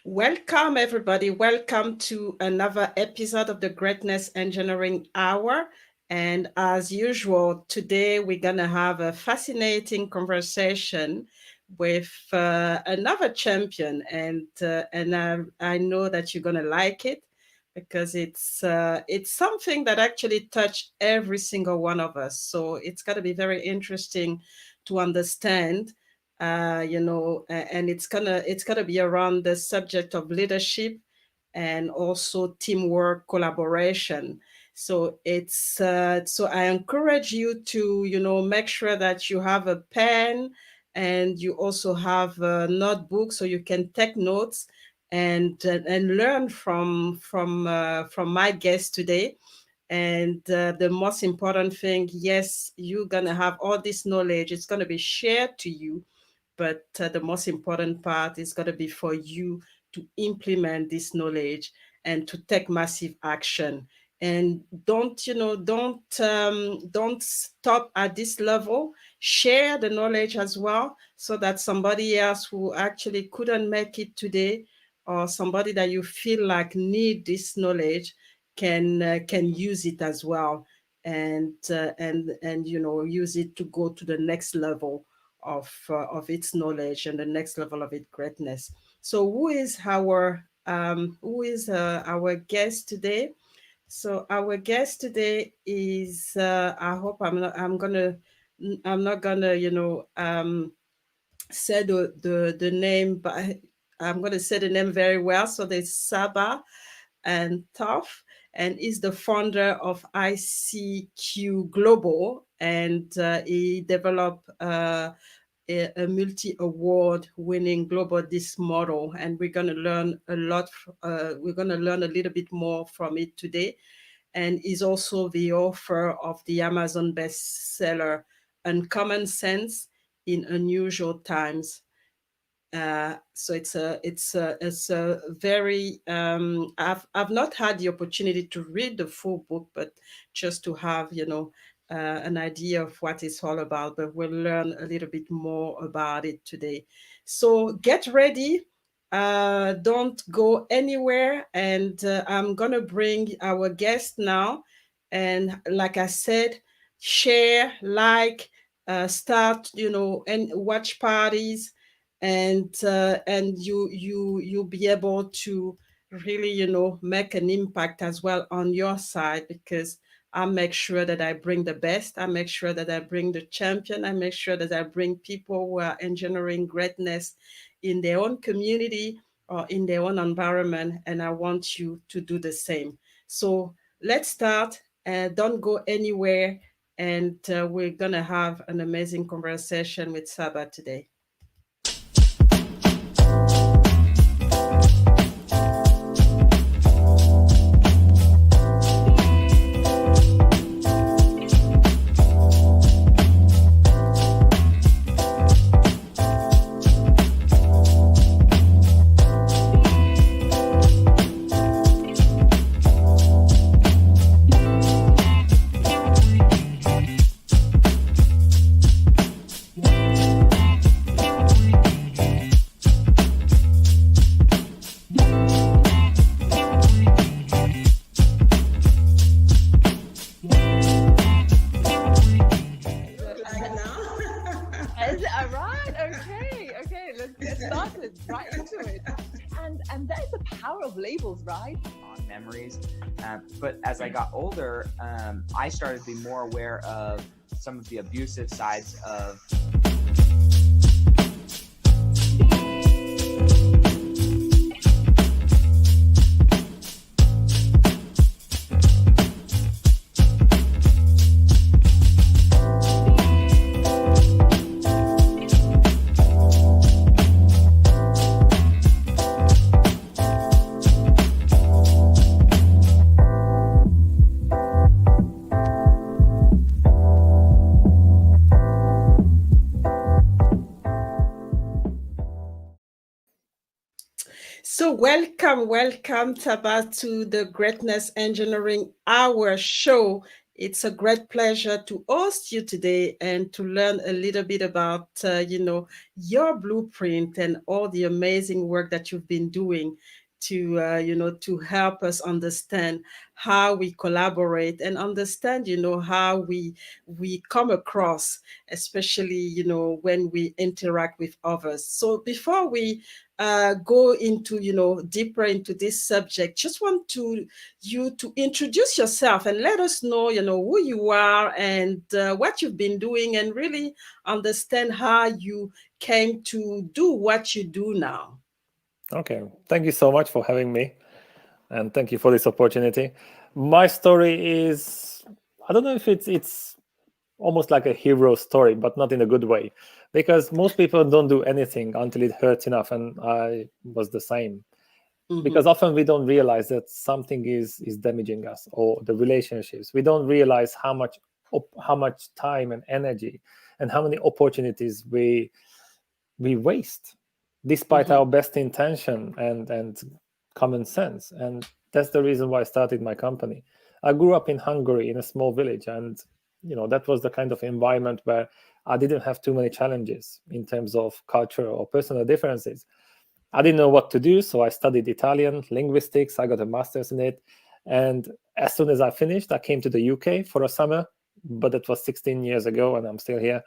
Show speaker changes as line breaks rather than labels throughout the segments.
Welcome, everybody. Welcome to another episode of the Greatness Engineering Hour. And as usual, today we're going to have a fascinating conversation with another champion. And I know that you're going to like it because it's something that actually touched every single one of us. So it's going to be very interesting to understand and it's gonna be around the subject of leadership and also teamwork collaboration. So I encourage you to make sure that you have a pen and you also have a notebook so you can take notes and learn from my guest today. And the most important thing, yes, you're gonna have all this knowledge, it's gonna be shared to you, but the most important part is going to be for you to implement this knowledge and to take massive action. And don't stop at this level. Share the knowledge as well, so that somebody else who actually couldn't make it today, or somebody that you feel like need this knowledge, can use it as well, and use it to go to the next level of its knowledge and the next level of its greatness. So, who is our guest today? So, our guest today is I hope I'm not gonna say the name, but I'm gonna say the name very well. So there's Csaba and Toth, and is the founder of ICQ Global, and he developed a multi-award winning global disc model, and we're going to learn a lot. We're going to learn a little bit more from it today. And is also the author of the Amazon bestseller Uncommon Sense in Unusual Times. So it's a very I've not had the opportunity to read the full book, but just to have an idea of what it's all about. But we'll learn a little bit more about it today. So get ready. Don't go anywhere, and I'm gonna bring our guest now. And like I said, share, like, start, and watch parties, and you'll be able to really make an impact as well on your side, because I make sure that I bring the best, I make sure that I bring the champion, I make sure that I bring people who are engineering greatness in their own community or in their own environment, and I want you to do the same. So let's start. Don't go anywhere, and we're gonna have an amazing conversation with Csaba today. Like now?
Is it all right? Okay. Let's get started right into it. And that is the power of labels, right?
On memories, but as I got older, I started to be more aware of some of the abusive sides of.
So welcome, Taba, to the Greatness Engineering Hour show. It's a great pleasure to host you today and to learn a little bit about, your blueprint and all the amazing work that you've been doing to, to help us understand how we collaborate and understand, how we come across, especially, when we interact with others. So before we go into, deeper into this subject, just want you to introduce yourself and let us know, who you are and what you've been doing, and really understand how you came to do what you do now.
Okay, thank you so much for having me, and thank you for this opportunity. My story is, I don't know if it's almost like a hero story, but not in a good way, because most people don't do anything until it hurts enough, and I was the same.
Mm-hmm,
Because often we don't realize that something is damaging us, or the relationships. We don't realize how much time and energy and how many opportunities we waste despite
mm-hmm,
our best intention and common sense. And that's the reason why I started my company. I grew up in Hungary in a small village, and that was the kind of environment where I didn't have too many challenges in terms of culture or personal differences. I didn't know what to do, so I studied Italian linguistics. I got a master's in it, and as soon as I finished, I came to the UK for a summer, but that was 16 years ago, and I'm still here.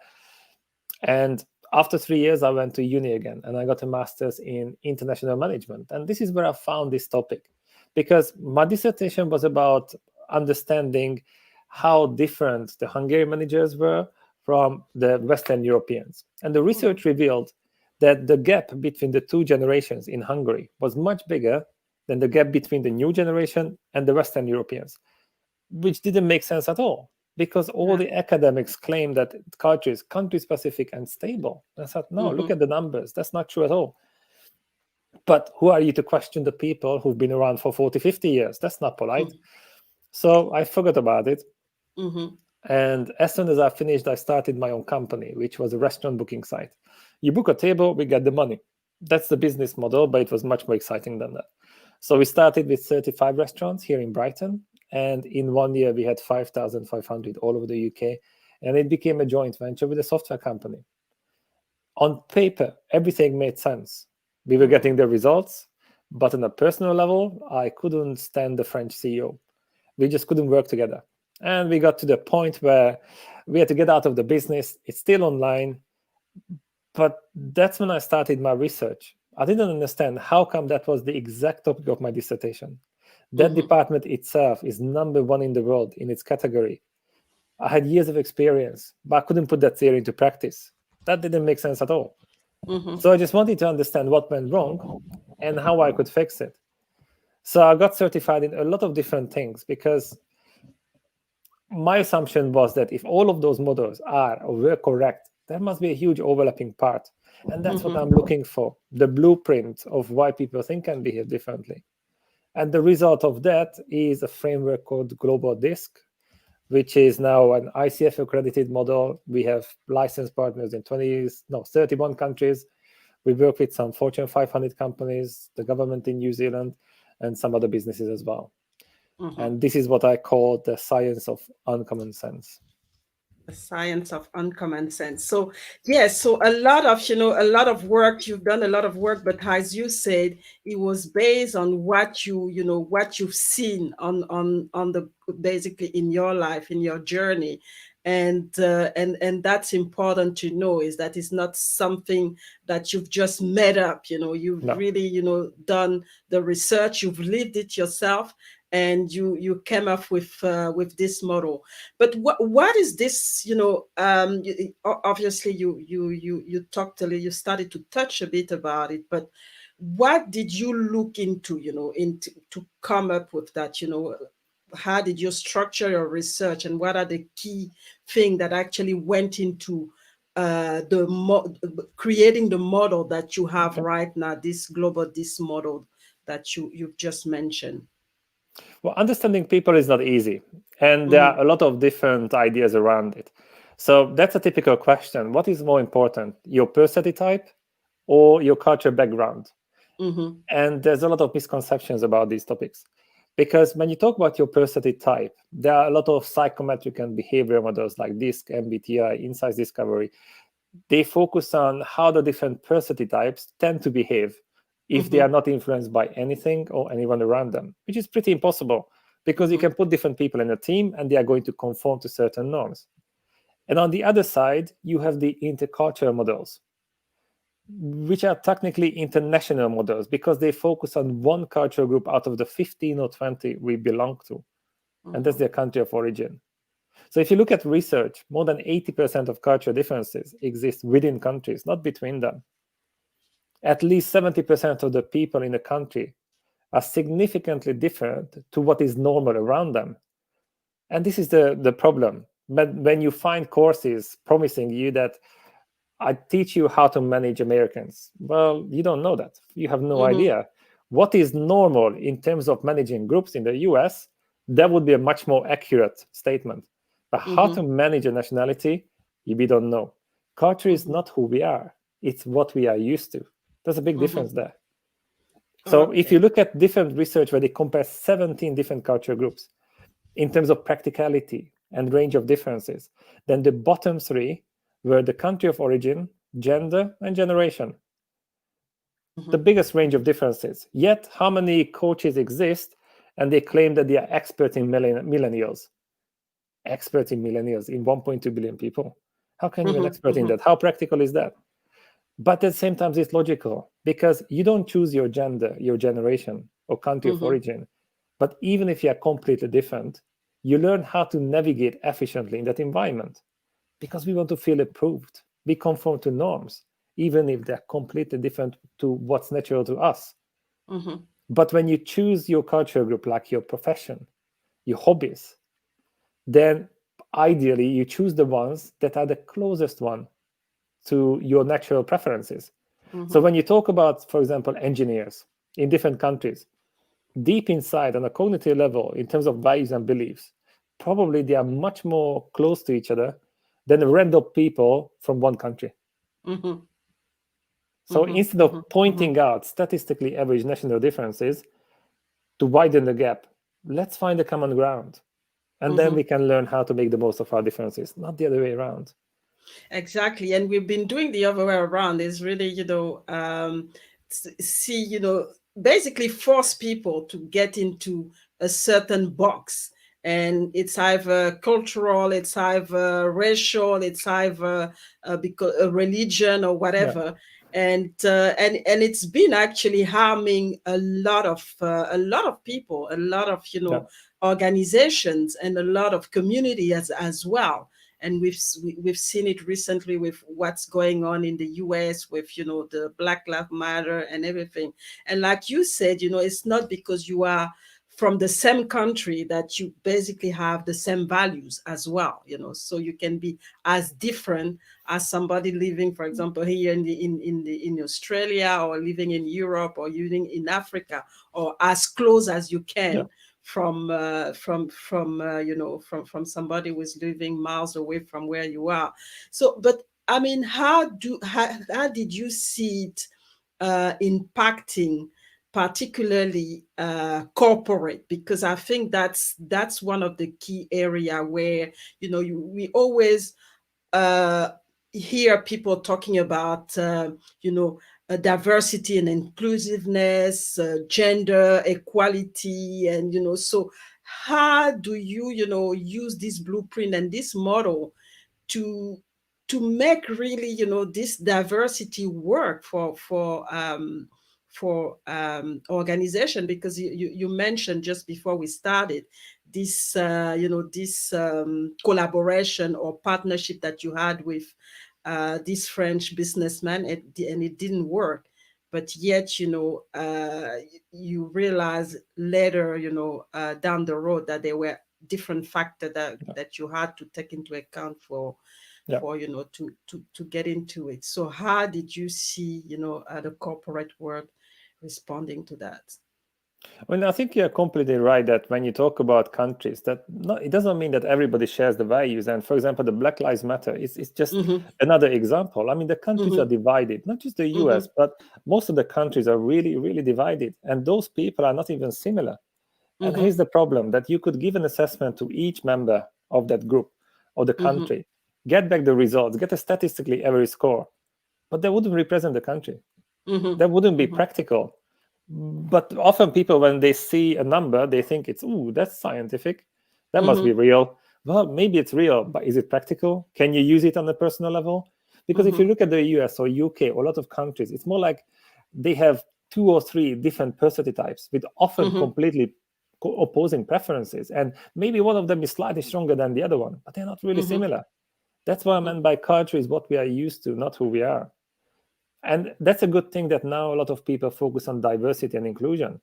And after 3 years, I went to uni again, and I got a master's in international management. And this is where I found this topic, because my dissertation was about understanding how different the Hungarian managers were from the Western Europeans. And the research revealed that the gap between the two generations in Hungary was much bigger than the gap between the new generation and the Western Europeans, which didn't make sense at all, because all
yeah,
the academics claim that culture is country specific and stable. And I thought, no, look
mm-hmm,
at the numbers. That's not true at all. But who are you to question the people who've been around for 40, 50 years? That's not polite. So I forgot about it.
mm-hmm,
And as soon as I finished, I started my own company, which was a restaurant booking site. You book a table, we get the money. That's the business model, but it was much more exciting than that. So we started with 35 restaurants here in Brighton. And in 1 year, we had 5,500 all over the UK. And it became a joint venture with a software company. On paper, everything made sense. We were
mm-hmm,
getting the results, but on a personal level, I couldn't stand the French CEO. We just couldn't work together. And we got to the point where we had to get out of the business. It's still online. But that's when I started my research. I didn't understand how come that was the exact topic of my dissertation. That
mm-hmm,
department itself is number one in the world in its category. I had years of experience, but I couldn't put that theory into practice. That didn't make sense at all.
mm-hmm,
So I just wanted to understand what went wrong and how I could fix it. So I got certified in a lot of different things, because my assumption was that if all of those models are or were correct, there must be a huge overlapping part. And that's what I'm
mm-hmm,
looking for, the blueprint of why people think and behave differently. And the result of that is a framework called Global Disk, which is now an ICF accredited model. We have licensed partners in 31 countries. We work with some Fortune 500 companies, the government in New Zealand, and some other businesses as well.
mm-hmm.
And this is what I call the science of uncommon sense.
The science of uncommon sense. So yes, so a lot of work, you've done a lot of work, but as you said, it was based on what you've seen on the basically in your life, in your journey. And that's important to know, is that it's not something that you've just made up. You've
No.
really, done the research, you've lived it yourself, and you came up with this model. But what is this? Obviously, you talked a little, you started to touch a bit about it, but what did you look into? Into to come up with that? How did you structure your research, and what are the key thing that actually went into creating the model that you have
Okay.
right now, this model that you've just mentioned?
Well, understanding people is not easy, and there
Mm-hmm,
are a lot of different ideas around it. So that's a typical question. What is more important, your personality type or your culture background?
mm-hmm,
And there's a lot of misconceptions about these topics. Because when you talk about your personality type, there are a lot of psychometric and behavioral models like DISC, MBTI, Insights Discovery. They focus on how the different personality types tend to behave if they are not influenced by anything or anyone around them, which is pretty impossible because you can put different people in a team and they are going to conform to certain norms. And on the other side, you have the intercultural models, which are technically international models because they focus on one cultural group out of the 15 or 20 we belong to, and that's their country of origin. So if you look at research, more than 80% of cultural differences exist within countries, not between them. At least 70% of the people in a country are significantly different to what is normal around them. And this is the problem. But when you find courses promising you that I teach you how to manage Americans, well, you don't know that. You have no idea. What is normal in terms of managing groups in the US, that would be a much more accurate statement. But how to manage a nationality, we don't know. Culture is not who we are. It's what we are used to. There's a big difference there. So if you look at different research where they compare 17 different culture groups in terms of practicality and range of differences, then the bottom three were the country of origin, gender, and generation. The biggest range of differences. Yet, how many coaches exist and they claim that they are experts in millennials? Experts in millennials, in 1.2 billion people. How can you be an expert in that? How practical is that? But at the same time, it's logical because you don't choose your gender, your generation, or country of origin. But even if you are completely different, you learn how to navigate efficiently in that environment because we want to feel approved. We conform to norms, even if they're completely different to what's natural to us. But when you choose your cultural group, like your profession, your hobbies, then ideally you choose the ones that are the closest one to your natural preferences. So when you talk about, for example, engineers in different countries, deep inside on a cognitive level, in terms of values and beliefs, probably they are much more close to each other than the random people from one country. So instead of pointing out statistically average national differences to widen the gap, let's find a common ground. And then we can learn how to make the most of our differences, not the other way around.
Exactly. And we've been doing the other way around is really, basically force people to get into a certain box. And it's either cultural, it's either racial, it's either because a religion or whatever. And it's been actually harming a lot of people, a lot of organizations, and a lot of community as well. And we've seen it recently with what's going on in the US with the Black Lives Matter and everything. And like you said, it's not because you are from the same country that you basically have the same values as well. So you can be as different as somebody living, for example, here in Australia, or living in Europe, or living in Africa, or as close as you can from somebody who is living miles away from where you are. So, but I mean, how did you see it impacting particularly corporate? Because I think that's one of the key area where we always hear people talking about diversity and inclusiveness, gender equality, and so how do you use this blueprint and this model to make really this diversity work for organization? Because you mentioned just before we started this this collaboration or partnership that you had with this French businessman, and it didn't work. But yet, you realize later, down the road, that there were different factors that you had to take into account for to get into it. So how did you see the corporate world responding to that?
Well, I think you're completely right that when you talk about countries, it doesn't mean that everybody shares the values. And for example, the Black Lives Matter is just another example. I mean, the countries are divided, not just the US, but most of the countries are really, really divided. And those people are not even similar. And here's the problem, that you could give an assessment to each member of that group or the country, get back the results, get a statistically average score, but that wouldn't represent the country. That wouldn't be practical. But often people, when they see a number, they think it's, ooh, that's scientific. That must be real. Well, maybe it's real, but is it practical? Can you use it on a personal level? Because if you look at the US or UK or a lot of countries, it's more like they have 2 or 3 different personality types with often completely opposing preferences. And maybe one of them is slightly stronger than the other one, but they're not really similar. That's what I meant by culture is what we are used to, not who we are. And that's a good thing that now a lot of people focus on diversity and inclusion.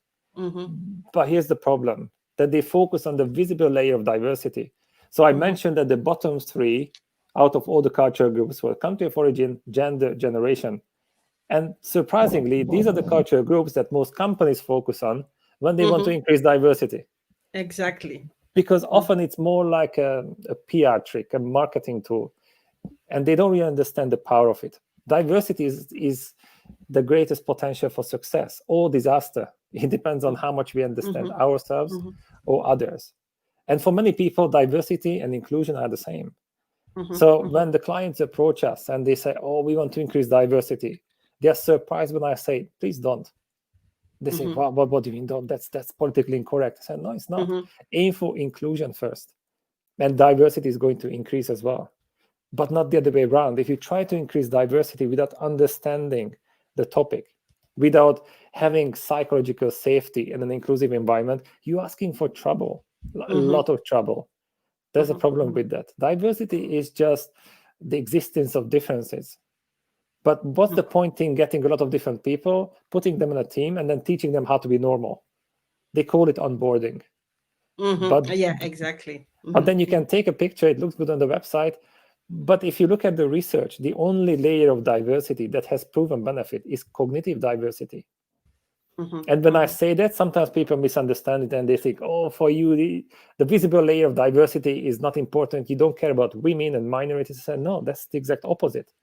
But here's the problem, that they focus on the visible layer of diversity. So I mentioned that the bottom 3 out of all the cultural groups were country of origin, gender, generation. And surprisingly, these are the cultural groups that most companies focus on when they want to increase diversity.
Exactly.
Because often it's more like a PR trick, a marketing tool, and they don't really understand the power of it. Diversity is the greatest potential for success or disaster. It depends on how much we understand ourselves or others. And for many people, diversity and inclusion are the same. So when the clients approach us and they say, oh, we want to increase diversity, they're surprised when I say, please don't. They say, well, what do you mean don't? That's politically incorrect. I said, no, it's not. Aim for inclusion first. And diversity is going to increase as well. But not the other way around. If you try to increase diversity without understanding the topic, without having psychological safety in an inclusive environment, you're asking for trouble, a lot of trouble. There's a problem with that. Diversity is just the existence of differences. But what's the point in getting a lot of different people, putting them in a team, and then teaching them how to be normal? They call it onboarding.
But yeah, exactly.
But then you can take a picture, it looks good on the website. But if you look at the research, the only layer of diversity that has proven benefit is cognitive diversity. And when I say that, sometimes people misunderstand it and they think, oh, for you, the visible layer of diversity is not important. You don't care about women and minorities. I said, no, that's the exact opposite.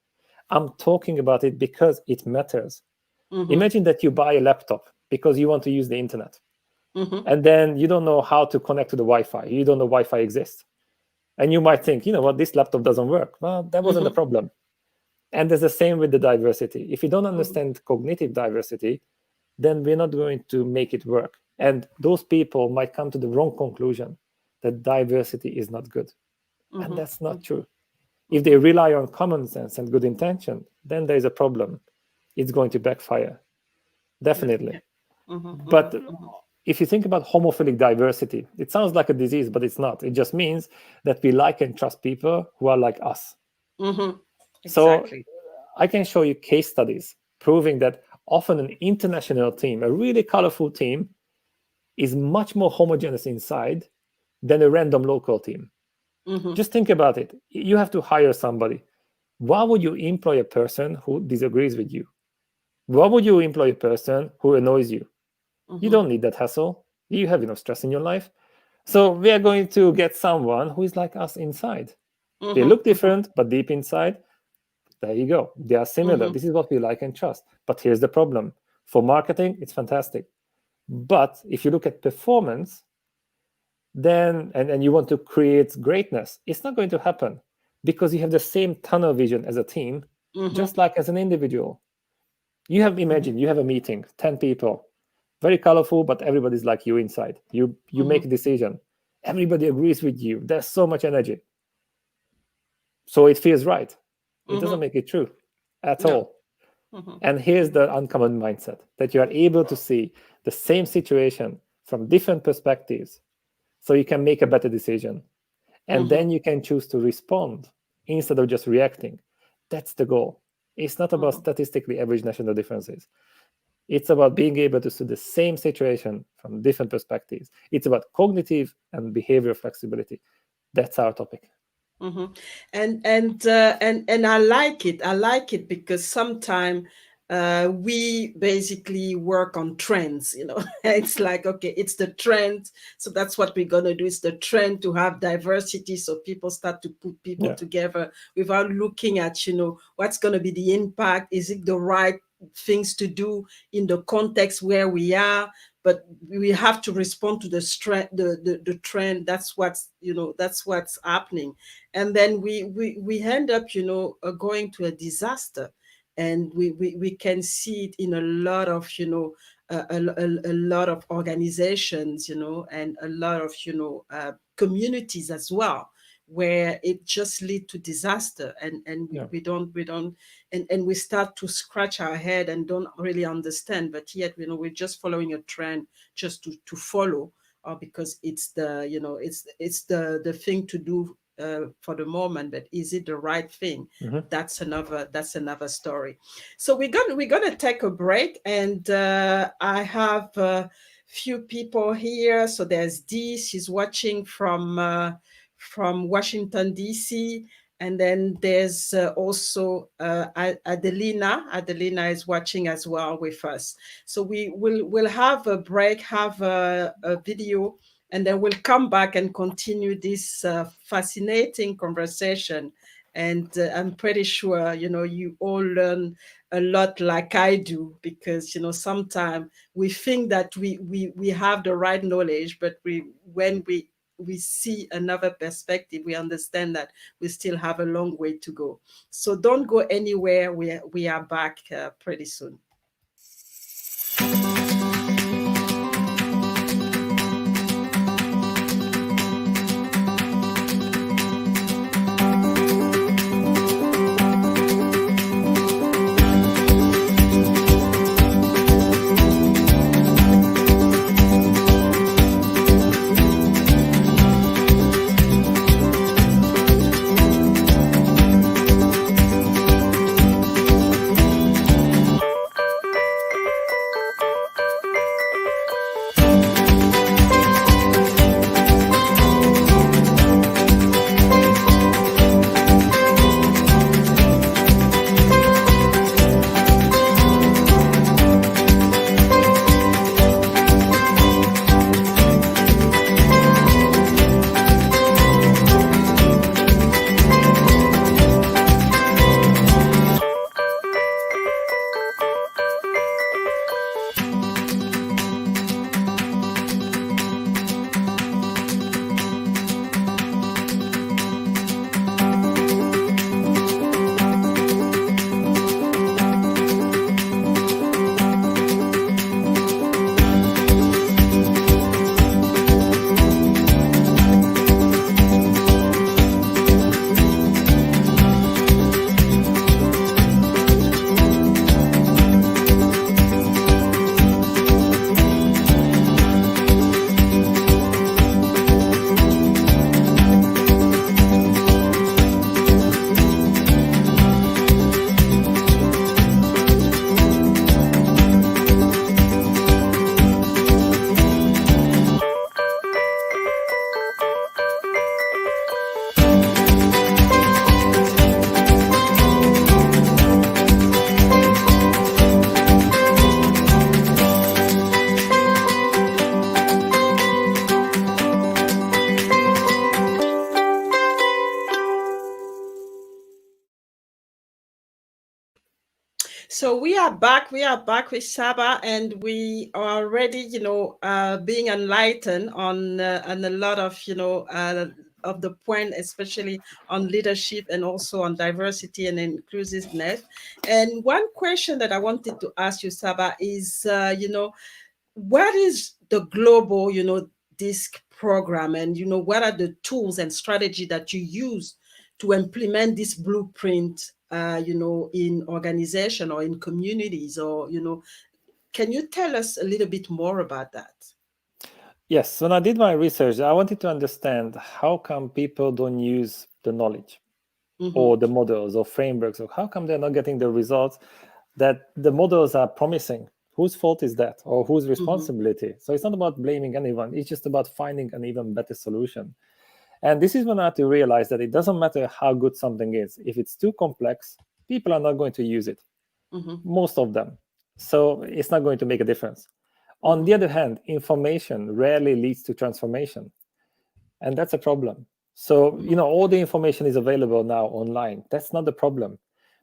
I'm talking about it because it matters. Imagine that you buy a laptop because you want to use the internet. And then you don't know how to connect to the Wi-Fi. You don't know Wi-Fi exists. And you might think, you know what, this laptop doesn't work. Well, that wasn't the problem. And there's the same with the diversity. If you don't understand cognitive diversity, then we're not going to make it work. And those people might come to the wrong conclusion that diversity is not good. And that's not true. If they rely on common sense and good intention, then there's a problem. It's going to backfire. Definitely. But if you think about homophilic diversity, it sounds like a disease, but it's not. It just means that we like and trust people who are like us.
Exactly.
So I can show you case studies proving that often an international team, a really colorful team, is much more homogeneous inside than a random local team. Just think about it. You have to hire somebody. Why would you employ a person who disagrees with you? Why would you employ a person who annoys you? You don't need that hassle. You have enough stress in your life. So we are going to get someone who is like us inside. They look different, but deep inside, there you go. They are similar. This is what we like and trust. But here's the problem. For marketing, it's fantastic. But if you look at performance, then and you want to create greatness, it's not going to happen because you have the same tunnel vision as a team, just like as an individual. You have, imagine, you have a meeting, 10 people, very colorful, but everybody's like you inside. You make a decision. Everybody agrees with you. There's so much energy. So it feels right. It doesn't make it true at all. And here's the uncommon mindset, that you are able to see the same situation from different perspectives so you can make a better decision. And then you can choose to respond instead of just reacting. That's the goal. It's not about statistically average national differences. It's about being able to see the same situation from different perspectives. It's about cognitive and behavioral flexibility. That's our topic.
And I like it. I like it because sometimes we basically work on trends. It's like, okay, it's the trend, so that's what we're gonna do. It's the trend to have diversity, so people start to put people together without looking at what's gonna be the impact. Is it the right things to do in the context where we are, but we have to respond to the trend. That's what's, that's what's happening. And then we end up, going to a disaster. And we can see it in a lot of, a lot of organizations, and a lot of, communities as well, where it just lead to disaster. And
Yeah.
we don't and we start to scratch our head and don't really understand, but yet, we're just following a trend just to follow, or because it's the, it's the thing to do, for the moment. But is it the right thing?
Mhm.
That's another story. So we're gonna take a break, and I have a few people here. So there's Dee, she's watching from Washington D.C., and then there's also Adelina. Adelina is watching as well with us. So we'll have a break, have a video, and then we'll come back and continue this fascinating conversation. And I'm pretty sure, you all learn a lot like I do, because, sometimes we think that we have the right knowledge, but when we see another perspective, we understand that we still have a long way to go. So don't go anywhere. We are back pretty soon. So we are back. We are back with Saba, and we are already, being enlightened on a lot of the point, especially on leadership and also on diversity and inclusiveness. And one question that I wanted to ask you, Saba, is, what is the global, DISC program, and what are the tools and strategy that you use to implement this blueprint, in organization or in communities, or can you tell us a little bit more about that?
Yes, when I did my research, I wanted to understand how come people don't use the knowledge or the models or frameworks, or how come they're not getting the results that the models are promising. Whose fault is that, or whose responsibility? So it's not about blaming anyone, it's just about finding an even better solution. And this is when I had to realize that it doesn't matter how good something is. If it's too complex, people are not going to use it, most of them. So it's not going to make a difference. On the other hand, information rarely leads to transformation. And that's a problem. So, all the information is available now online. That's not the problem.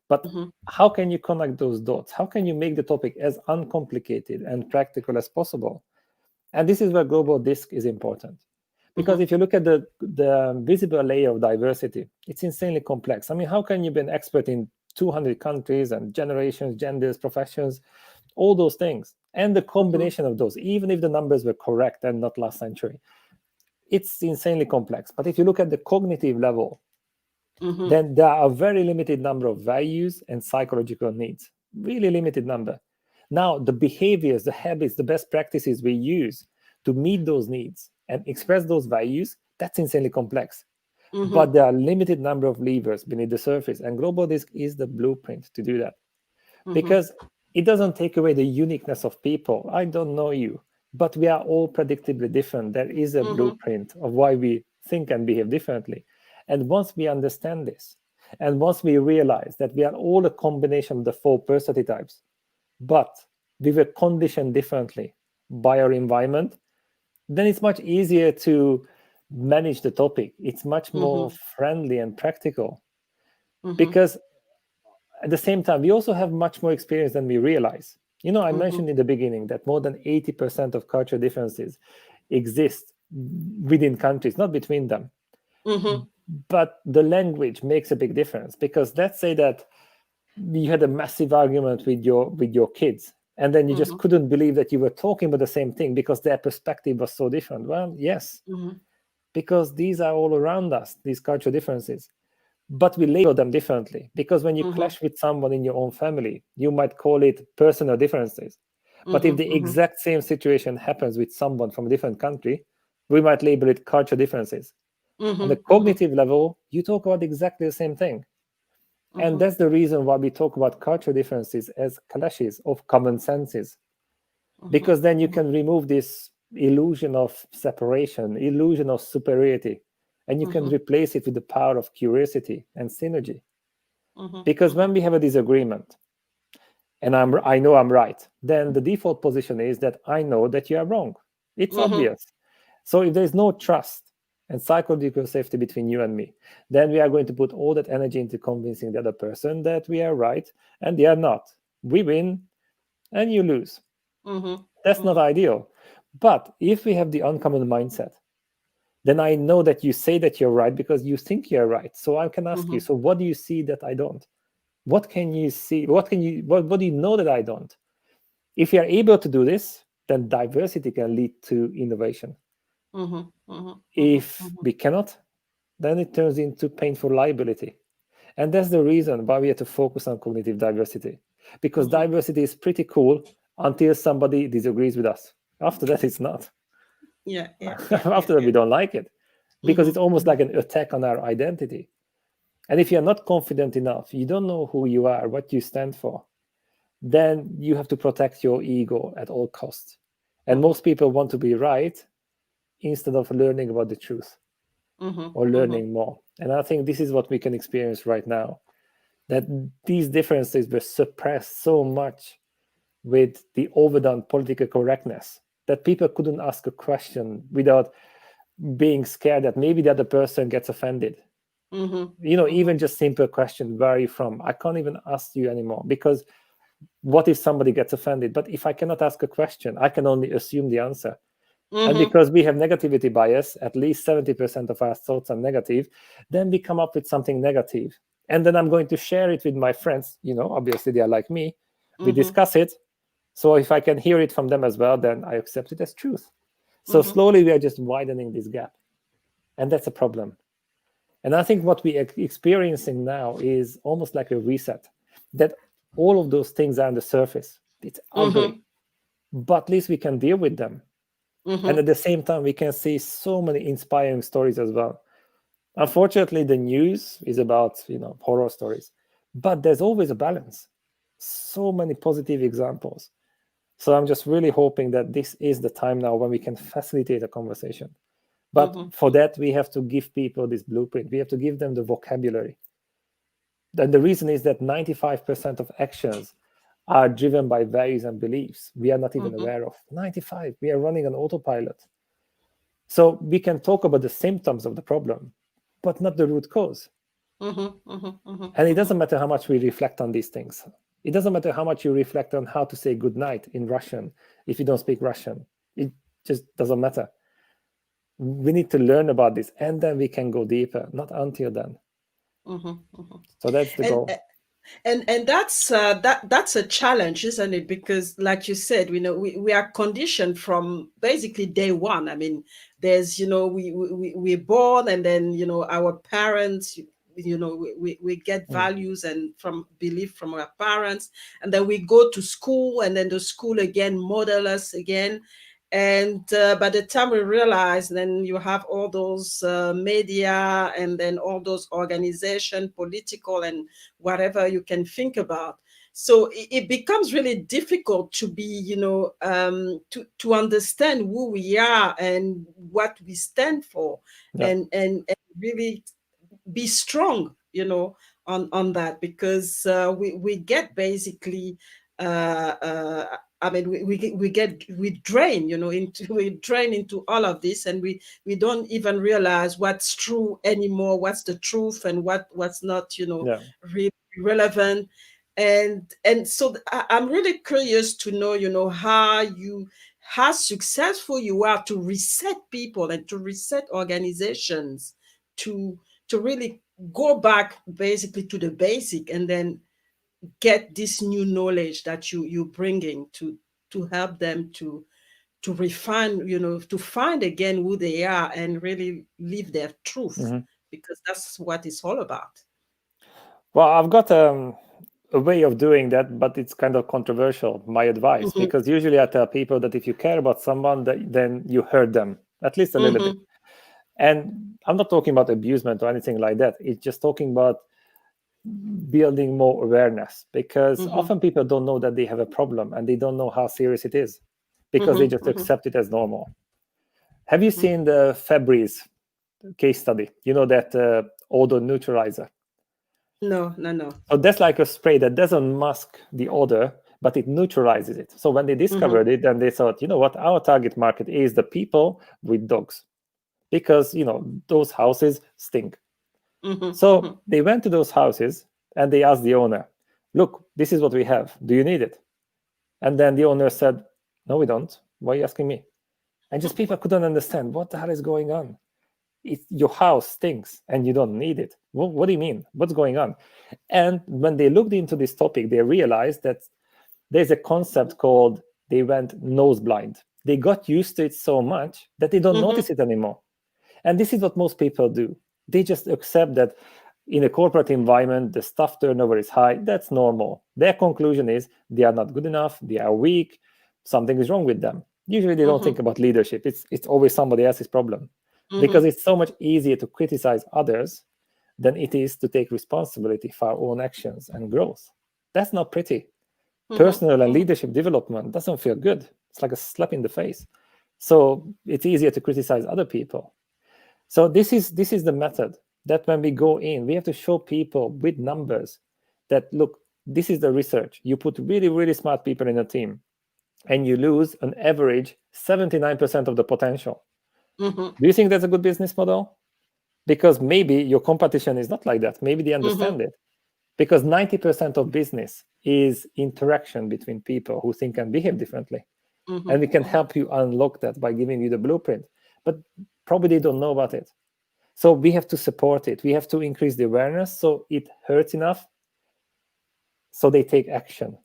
But
Mhm.
how can you connect those dots? How can you make the topic as uncomplicated and practical as possible? And this is where global disc is important. Because
Mhm.
if you look at the visible layer of diversity, it's insanely complex. I mean, how can you be an expert in 200 countries and generations, genders, professions, all those things, and the
Mhm.
combination of those, even if the numbers were correct and not last century? It's insanely complex. But if you look at the cognitive level,
Mhm.
then there are a very limited number of values and psychological needs, really limited number. Now, the behaviors, the habits, the best practices we use to meet those needs and express those values, that's insanely complex.
Mhm.
But there are limited number of levers beneath the surface, and Global Disc is the blueprint to do that.
Mhm.
Because it doesn't take away the uniqueness of people. I don't know you, but we are all predictably different. There is a
Mhm.
blueprint of why we think and behave differently. And once we understand this, and once we realize that we are all a combination of the four personality types, but we were conditioned differently by our environment, then it's much easier to manage the topic. It's much more
Mhm.
friendly and practical,
Mhm.
because at the same time, we also have much more experience than we realize. I
Mhm.
mentioned in the beginning that more than 80% of cultural differences exist within countries, not between them.
Mhm.
But the language makes a big difference, because let's say that you had a massive argument with your kids, and then you just
Mhm.
couldn't believe that you were talking about the same thing because their perspective was so different. Well, yes,
Mhm.
because these are all around us, these cultural differences, but we label them differently, because when you
Mhm.
clash with someone in your own family, you might call it personal differences. But if
Mhm.
the
Mhm.
exact same situation happens with someone from a different country, we might label it cultural differences. On the
Mhm. Mhm.
cognitive level, you talk about exactly the same thing. And
Mhm.
that's the reason why we talk about cultural differences as clashes of common senses,
Mhm.
because then you
Mhm.
can remove this illusion of separation, illusion of superiority, and you can
Mhm.
replace it with the power of curiosity and synergy.
Mhm.
Because when
Mhm.
we have a disagreement and I know I'm right, then the default position is that I know that you are wrong. It's
Mhm.
obvious. So if there's no trust and psychological safety between you and me, then we are going to put all that energy into convincing the other person that we are right and they are not. We win and you lose.
Mhm.
That's not
Mhm.
ideal. But if we have the uncommon mindset, then I know that you say that you're right because you think you're right. So I can ask you,
Mhm.
so what do you see that I don't? What can you see? What do you know that I don't? If you are able to do this, then diversity can lead to innovation.
Mhm. Mhm. Mhm.
If
Mhm.
we cannot, then it turns into painful liability. And that's the reason why we have to focus on cognitive diversity. Because
Mhm.
diversity is pretty cool until somebody disagrees with us. After that, it's not.
Yeah. Yeah. Yeah. Yeah.
After that, we
Yeah.
don't like it, because it's
Mhm.
almost
Mhm.
like an attack on our identity. And if you're not confident enough, you don't know who you are, what you stand for, then you have to protect your ego at all costs. And
Mhm.
most people want to be right instead of learning about the truth
Mhm.
or
Mhm.
learning more. And I think this is what we can experience right now, that these differences were suppressed so much with the overdone political correctness that people couldn't ask a question without being scared that maybe the other person gets offended.
Mhm.
Even
Mhm.
just simple question, where are you from? I can't even ask you anymore, because what if somebody gets offended? But if I cannot ask a question, I can only assume the answer. And
Mhm.
because we have negativity bias, at least 70% of our thoughts are negative, then we come up with something negative. And then I'm going to share it with my friends. Obviously, they are like me. We
Mhm.
discuss it. So if I can hear it from them as well, then I accept it as truth. So
Mhm.
slowly, we are just widening this gap. And that's a problem. And I think what we are experiencing now is almost like a reset, that all of those things are on the surface. It's ugly,
Mhm.
but at least we can deal with them. And
Mhm.
at the same time, we can see so many inspiring stories as well. Unfortunately, the news is about, horror stories, but there's always a balance. So many positive examples. So I'm just really hoping that this is the time now when we can facilitate a conversation. But
Mhm.
for that, we have to give people this blueprint. We have to give them the vocabulary. And the reason is that 95% of actions are driven by values and beliefs we are not even
Mhm.
aware of. 95, we are running on autopilot. So we can talk about the symptoms of the problem, but not the root cause. And it doesn't matter how much we reflect on these things. It doesn't matter how much you reflect on how to say good night in Russian if you don't speak Russian. It just doesn't matter. We need to learn about this, and then we can go deeper. Not until then. So that's the
And
goal.
and that's a challenge, isn't it? Because like you said, we are conditioned from basically day one. I mean, there's, we're born, and then, our parents, we get values and from belief from our parents, and then we go to school, and then the school again model us again. And by the time we realize, then you have all those media, and then all those organization, political and whatever you can think about. So it becomes really difficult to be, to understand who we are and what we stand for,
Yeah.
and really be strong, on that, because we get basically, I mean, we drain, into we drain into all of this, and we don't even realize what's true anymore, what's the truth, and what's not,
Yeah.
really relevant. And so I'm really curious to know, how successful you are to reset people and to reset organizations, to really go back basically to the basic, and then get this new knowledge that you bringing to help them to refine, to find again who they are and really live their truth,
Mm-hmm.
because that's what it's all about.
Well, I've got a way of doing that, but it's kind of controversial, my advice,
Mm-hmm,
because usually I tell people that if you care about someone, then you hurt them at least a little bit.
mm-hmm,
And I'm not talking about abusement or anything like that. It's just talking about building more awareness, because
mm-hmm,
often people don't know that they have a problem and they don't know how serious it is because they
mm-hmm,
just
mm-hmm,
accept it as normal. Have you
mm-hmm.
seen the Febreze case study? You know, that odor neutralizer.
No, no, no.
So that's like a spray that doesn't mask the odor, but it neutralizes it. So when they
Mm-hmm,
discovered it, then they thought, you know what, our target market is the people with dogs, because those houses stink.
mm-hmm, mm-hmm,
So they went to those houses and they asked the owner, look, this is what we have. Do you need it? And then the owner said, no, we don't. Why are you asking me? And just people couldn't understand what the hell is going on. Your house stinks and you don't need it. What do you mean? What's going on? And when they looked into this topic, they realized that there's a concept called they went nose blind. They got used to it so much that they don't
mm-hmm,
notice it anymore. And this is what most people do. They just accept that in a corporate environment, the staff turnover is high. That's normal. Their conclusion is they are not good enough, they are weak, something is wrong with them. Usually they don't
mm-hmm,
think about leadership. It's always somebody else's problem,
mm-hmm,
because it's so much easier to criticize others than it is to take responsibility for our own actions and growth. That's not pretty.
mm-hmm,
Personal and
mm-hmm,
leadership development doesn't feel good. It's like a slap in the face. So it's easier to criticize other people. So this is the method, that when we go in, we have to show people with numbers that, look, this is the research. You put really, really smart people in a team and you lose an average 79% of the potential.
mm-hmm,
Do you think that's a good business model? Because maybe your competition is not like that. Maybe they
mm-hmm,
understand it. Because 90% of business is interaction between people who think and behave differently.
mm-hmm,
And we can
mm-hmm,
help you unlock that by giving you the blueprint. But probably they don't know about it. So we have to support it. We have to increase the awareness so it hurts enough so they take action.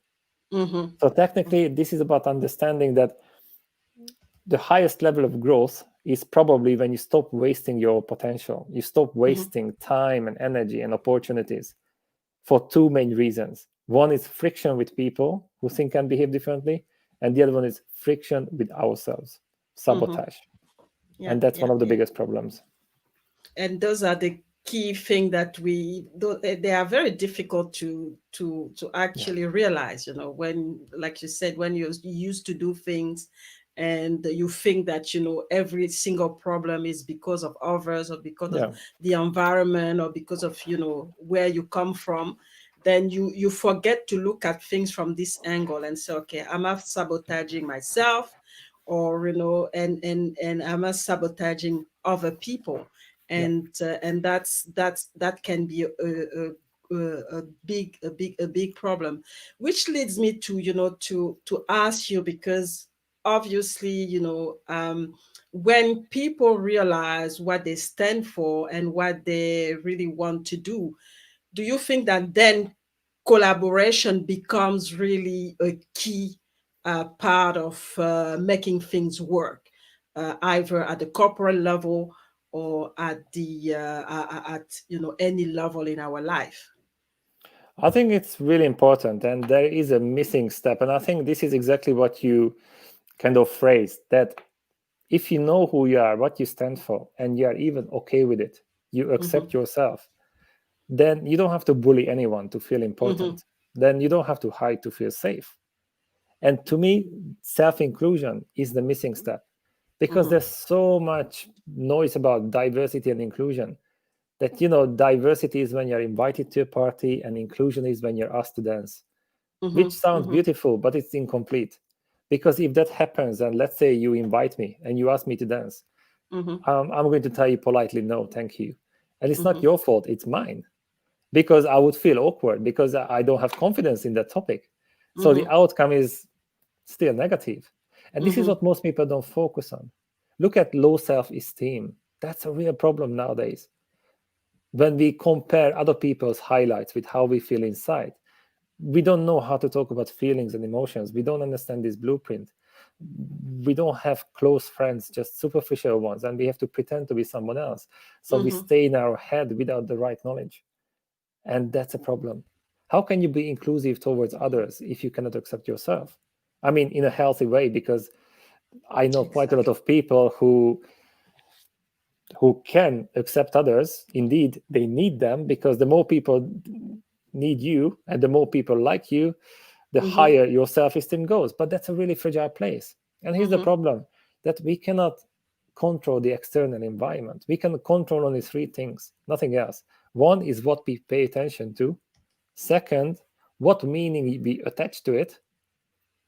mm-hmm,
So technically, this is about understanding that the highest level of growth is probably when you stop wasting your potential. You stop
mm-hmm,
wasting time and energy and opportunities for two main reasons. One is friction with people who think and behave differently, and the other one is friction with ourselves,
mm-hmm.
sabotage.
Yeah,
And that's
yeah,
one of the
yeah.
biggest problems.
And those are the key thing that they are very difficult to
Yeah.
actually realize, when, like you said, when you used to do things, and you think that, every single problem is because of others, or because of
Yeah.
the environment, or because of, where you come from, then you forget to look at things from this angle and say, okay, am I sabotaging myself, or, and am I sabotaging other people?
Yeah.
And that can be a big problem, which leads me to to ask you, because obviously when people realize what they stand for and what they really want to do you think that then collaboration becomes really a key part of making things work, either at the corporate level or at the at any level in our life?
I think it's really important, and there is a missing step. And I think this is exactly what you kind of phrased, that if you know who you are, what you stand for, and you are even okay with it, you
Mm-hmm,
accept yourself, then you don't have to bully anyone to feel
mm-hmm,
important. Then you don't have to hide to feel safe. And to me, self inclusion is the missing step, because
mm-hmm,
there's so much noise about diversity and inclusion that, diversity is when you're invited to a party, and inclusion is when you're asked to dance,
mm-hmm,
which sounds
mm-hmm,
beautiful, but it's incomplete. Because if that happens, and let's say you invite me and you ask me to dance,
mm-hmm,
I'm going to tell you politely, no, thank you. And it's not
mm-hmm,
your fault, it's mine. Because I would feel awkward because I don't have confidence in that topic. So the
mm-hmm,
outcome is still negative. And this is
mm-hmm,
what most people don't focus on. Look at low self esteem. That's a real problem nowadays. When we compare other people's highlights with how we feel inside, we don't know how to talk about feelings and emotions. We don't understand this blueprint. We don't have close friends, just superficial ones, and we have to pretend to be someone else. So we
mm-hmm,
stay in our head without the right knowledge. And that's a problem. How can you be inclusive towards others if you cannot accept yourself? I mean, in a healthy way, because I know quite a lot
exactly.
of people who can accept others. Indeed, they need them, because the more people need you and the more people like you, the
Mm-hmm,
higher your self-esteem goes. But that's a really fragile place. And here's the
mm-hmm,
problem, that we cannot control the external environment. We can control only three things, nothing else. One is what we pay attention to. Second, what meaning we attach to it.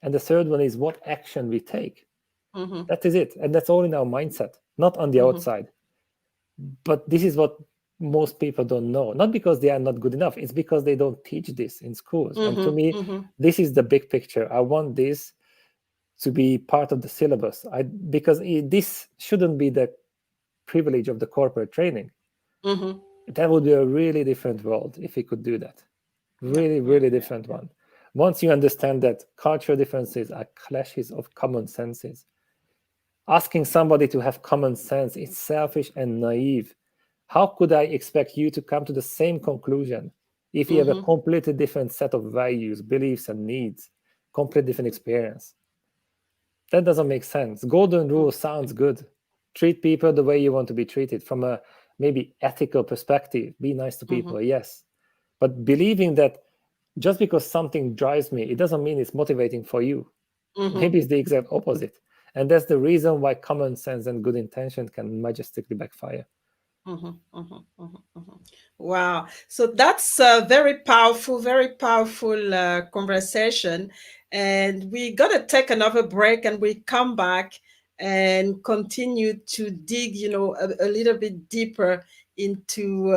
And the third one is what action we take.
mm-hmm,
That is it. And that's all in our mindset, not on the
mm-hmm,
outside. But this is what most people don't know, not because they are not good enough, it's because they don't teach this in schools. And to
mm-hmm,
me,
mm-hmm,
this is the big picture. I want this to be part of the syllabus, because this shouldn't be the privilege of the corporate training.
mm-hmm.
That would be a really different world if we could do that.
Yeah,
Really,
yeah,
really
yeah,
different
yeah.
one. Once you understand that cultural differences are clashes of common senses, asking somebody to have common sense is selfish and naive. How could I expect you to come to the same conclusion if you have a
Mm-hmm,
completely different set of values, beliefs, and needs, completely different experience? That doesn't make sense. Golden rule sounds good. Treat people the way you want to be treated from a maybe ethical perspective. Be nice to
mm-hmm,
people, yes. But believing that just because something drives me, it doesn't mean it's motivating for you.
mm-hmm.
Maybe it's the exact opposite. And that's the reason why common sense and good intention can majestically backfire.
Mhm, mhm, mhm, mhm. Wow. So that's a very powerful conversation. And we got to take another break and we come back and continue to dig, a little bit deeper into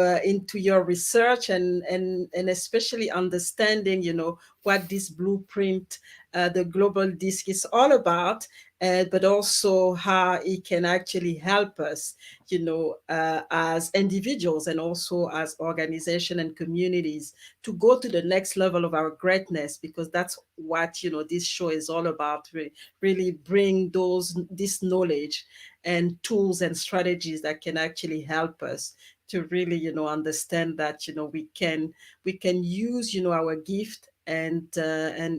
your research and especially understanding, what this blueprint, the global disc is all about, but also how it can actually help us as individuals and also as organization and communities to go to the next level of our greatness, because that's what this show is all about. Really bring this knowledge and tools and strategies that can actually help us to really understand that we can use our gift and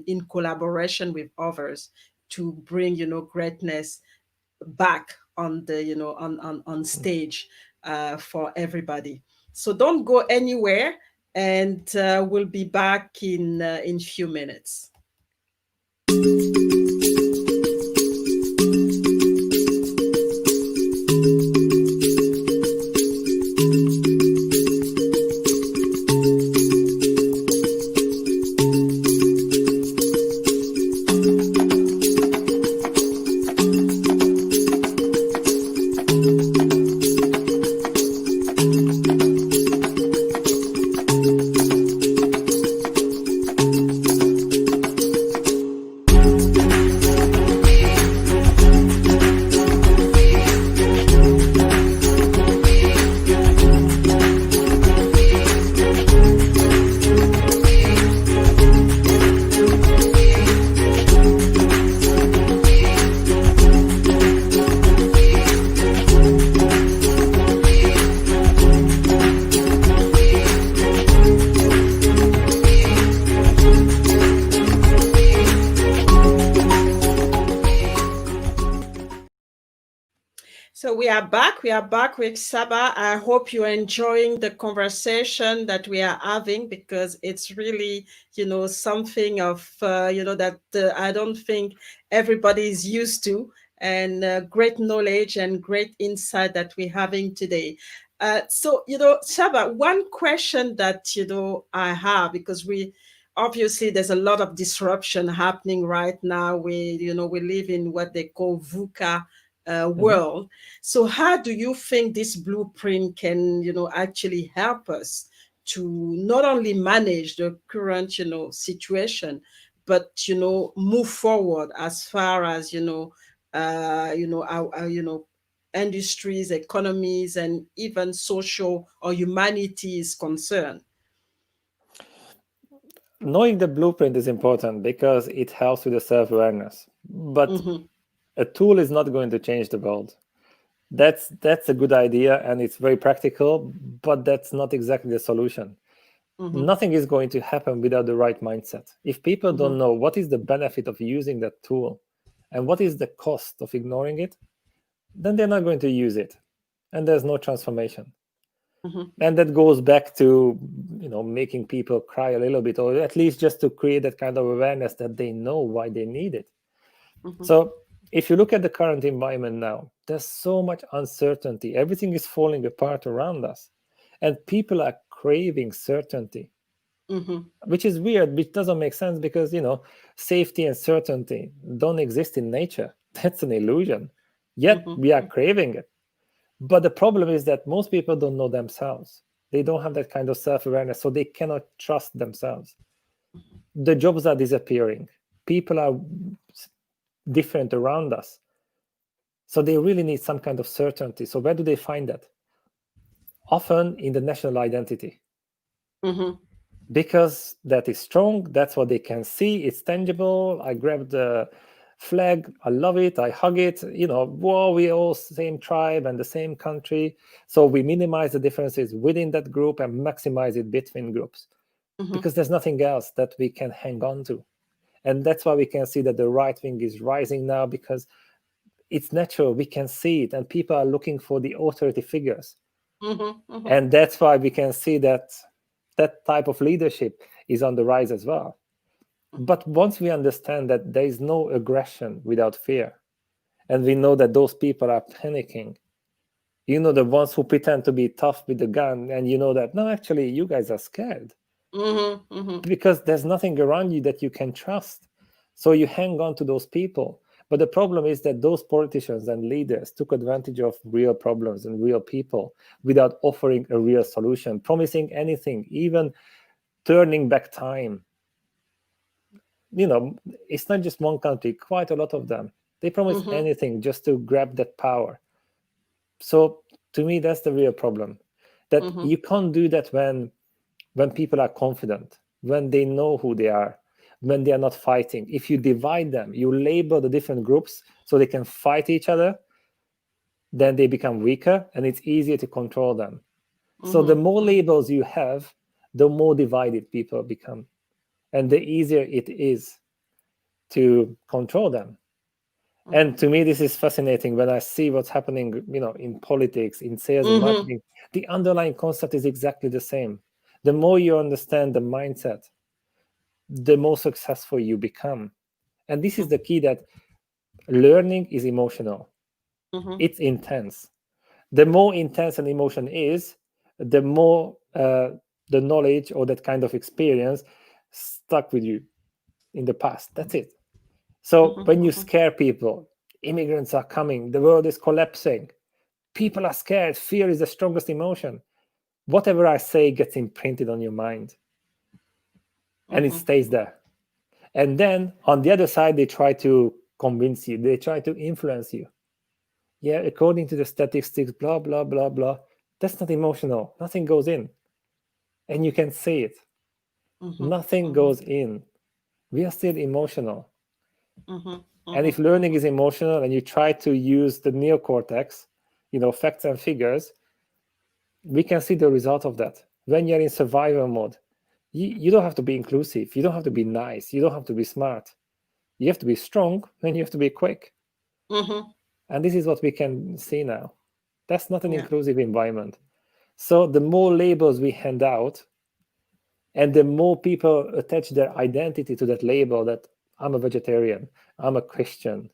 in collaboration with others to bring greatness back on the on stage for everybody. So don't go anywhere, and we'll be back in few minutes. So we are back. We are back with Saba. I hope you're enjoying the conversation that we are having because it's really, something of, that I don't think everybody is used to, and great knowledge and great insight that we're having today. So, Saba, one question that, I have, because obviously there's a lot of disruption happening right now. We live in what they call VUCA
Mhm.
world. So how do you think this blueprint can, actually help us to not only manage the current, situation, but, move forward as far as, our industries, economies, and even social or humanity is concerned?
Knowing the blueprint is important because it helps with the self-awareness. But
Mm-hmm,
a tool is not going to change the world. That's a good idea and it's very practical, but that's not exactly the solution.
mm-hmm,
Nothing is going to happen without the right mindset. If people
mm-hmm,
don't know what is the benefit of using that tool and what is the cost of ignoring it, then they're not going to use it. And there's no transformation.
mm-hmm,
And that goes back to making people cry a little bit, or at least just to create that kind of awareness that they know why they need it.
mm-hmm,
So if you look at the current environment now, there's so much uncertainty. Everything is falling apart around us. And people are craving certainty,
mm-hmm,
which is weird, which doesn't make sense because, safety and certainty don't exist in nature. That's an illusion. Yet we are
mm-hmm,
craving it. But the problem is that most people don't know themselves. They don't have that kind of self awareness, so they cannot trust themselves. The jobs are disappearing. People are different around us. So they really need some kind of certainty. So where do they find that? Often in the national identity,
mm-hmm,
because that is strong. That's what they can see. It's tangible. I grab the flag. I love it. I hug it. Whoa, we all same tribe and the same country. So we minimize the differences within that group and maximize it between groups
mm-hmm,
because there's nothing else that we can hang on to. And that's why we can see that the right wing is rising now because it's natural. We can see it, and people are looking for the authority figures.
mm-hmm, mm-hmm,
And that's why we can see that that type of leadership is on the rise as well. But once we understand that there is no aggression without fear, and we know that those people are panicking, the ones who pretend to be tough with the gun, and that, no, actually, you guys are scared
mm-hmm, mm-hmm,
because there's nothing around you that you can trust. So you hang on to those people. But the problem is that those politicians and leaders took advantage of real problems and real people without offering a real solution, promising anything, even turning back time. It's not just one country, quite a lot of them. They promise
mm-hmm,
anything just to grab that power. So to me, that's the real problem. That
mm-hmm,
you can't do that when people are confident, when they know who they are, when they are not fighting. If you divide them, you label the different groups so they can fight each other, then they become weaker and it's easier to control them. So the
mm-hmm,
more labels you have, the more divided people become, and the easier it is to control them.
mm-hmm,
And to me, this is fascinating when I see what's happening, in politics, in sales and
mm-hmm,
marketing. The underlying concept is exactly the same. The more you understand the mindset, the more successful you become. And this is the key, that learning is emotional.
mm-hmm,
It's intense. The more intense an emotion is, the more the knowledge or that kind of experience stuck with you in the past. That's it. So when you
mm-hmm,
scare people, immigrants are coming, the world is collapsing, people are scared, fear is the strongest emotion. Whatever I say gets imprinted on your mind and it
mm-hmm,
stays there. And then on the other side, they try to convince you, they try to influence you. Yeah, according to the statistics, blah, blah, blah, blah. That's not emotional. Nothing goes in. And you can see it.
mm-hmm,
Nothing
mm-hmm,
goes in. We are still emotional.
mm-hmm,
And
mm-hmm,
if learning
mm-hmm,
is emotional and you try to use the neocortex, facts and figures, we can see the result of that. When you're in survival mode, you don't have to be inclusive. You don't have to be nice. You don't have to be smart. You have to be strong and you have to be quick.
mm-hmm.
And this is what we can see now. That's not an
Yeah.
inclusive environment. So the more labels we hand out, and the more people attach their identity to that label, that I'm a vegetarian, I'm a Christian,